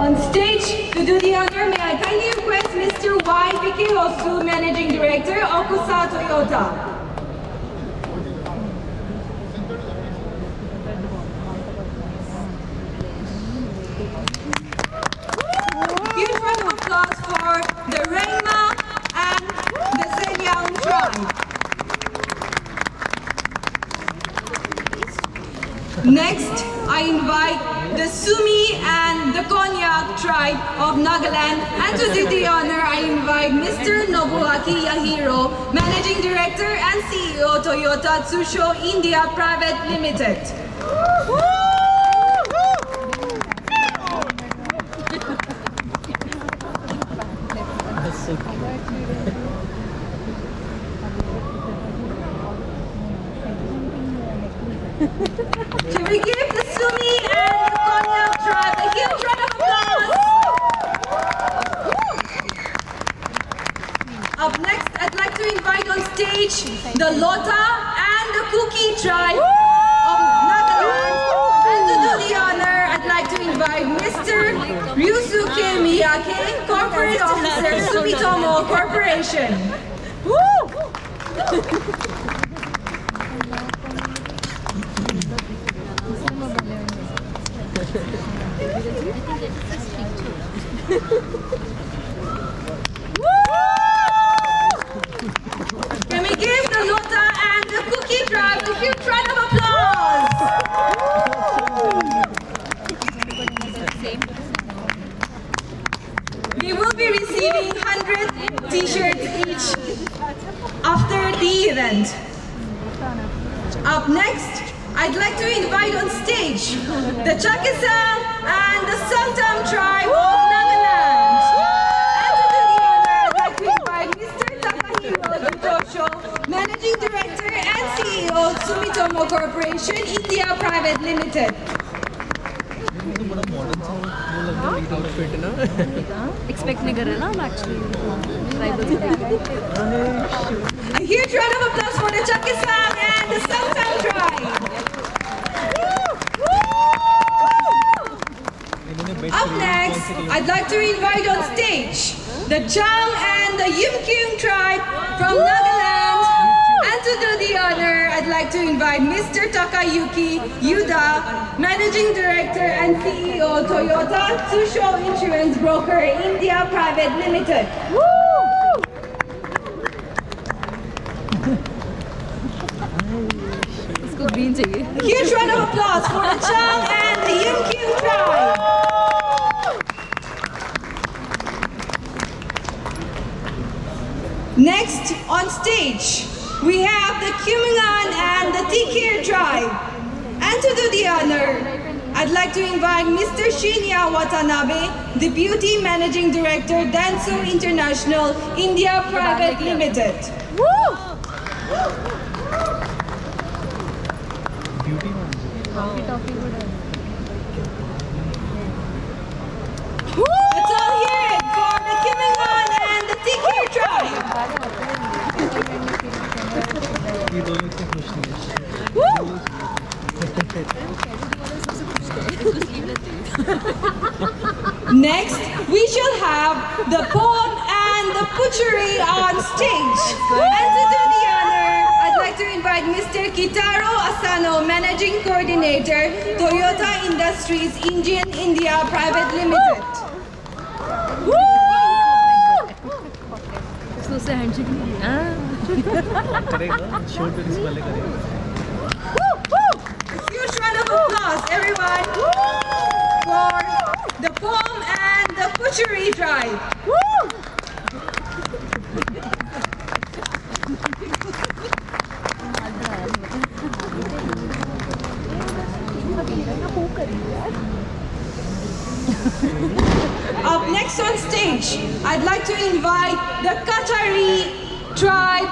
On stage, to do the honor, may I kindly request Mr. Y.P.K. Osu, Managing Director, Okusa Toyota. Huge round of applause for the Rengma and the Senyang tribe. Next, I invite the Sumi and the Konyak tribe of Nagaland, and to do the honor, I invite Mr. Nobuaki Yahiro, Managing Director and CEO, Toyota Tsusho India Private Limited. Can we give the Sumi and the Konyak tribe a huge round of applause? Up next, I'd like to invite on stage the Lota and the Kuki tribe of Nagaland. And to do the honor, I'd like to invite Mr. Ryusuke Miyake, Corporate Officer, Sumitomo Corporation. Can we give the Lota and the Cookie tribe a huge round of applause? We will be receiving 100 t-shirts each after the event. Up next, I'd like to invite on stage the Chakisang and the Sangtam tribe of Nagaland. And to do the honor, I'd like to invite Mr. Takahiro Jutosho, Managing Director and CEO, Sumitomo Corporation, India Private Limited. Expect नहीं कर रहे ना हम actually tribal A huge round of applause for the Chakisang and the Sangtam tribe. Up next, I'd like to invite on stage the Chang and the Yimkyung tribe from Nagaland. And to do the honor, I'd like to invite Mr. Takayuki Yuda, Managing Director and CEO, Toyota Tsusho Insurance Broker, India Private Limited. इसको green चाहिए Huge round of applause for the Chang and the Yimkyung tribe. Next on stage, we have the Kumingan and the Tikir tribe. And to do the honor, I'd like to invite Mr. Shinya Watanabe, Deputy Managing Director, Danso International, India Private Limited. Let's all hear it for the Kumingan and the Tikir tribe. Next, we shall have the poem and the butchery on stage. And to do the honor, I'd like to invite Mr. Kitaro Asano, Managing Coordinator, Toyota Industries Indian India Private Limited. इसको से handshake नहीं करेगा show तो इस वाले करेगा A huge round of applause, everyone, for the poem and the butchery tribe. Up next on stage, I'd like to invite the Qatari tribe,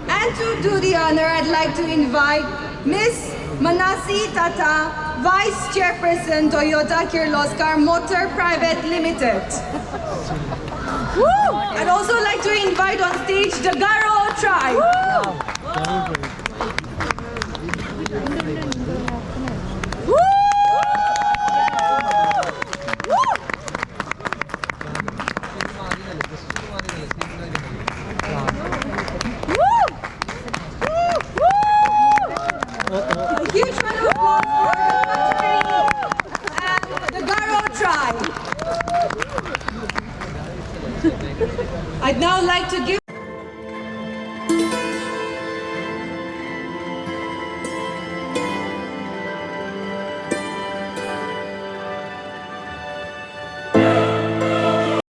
and to do the honor, I'd like to invite Miss Manasi Tata, Vice Chairperson, Toyota Kirloskar Motor Private Limited. I'd also like to invite on stage the Garo tribe. I'd now like to give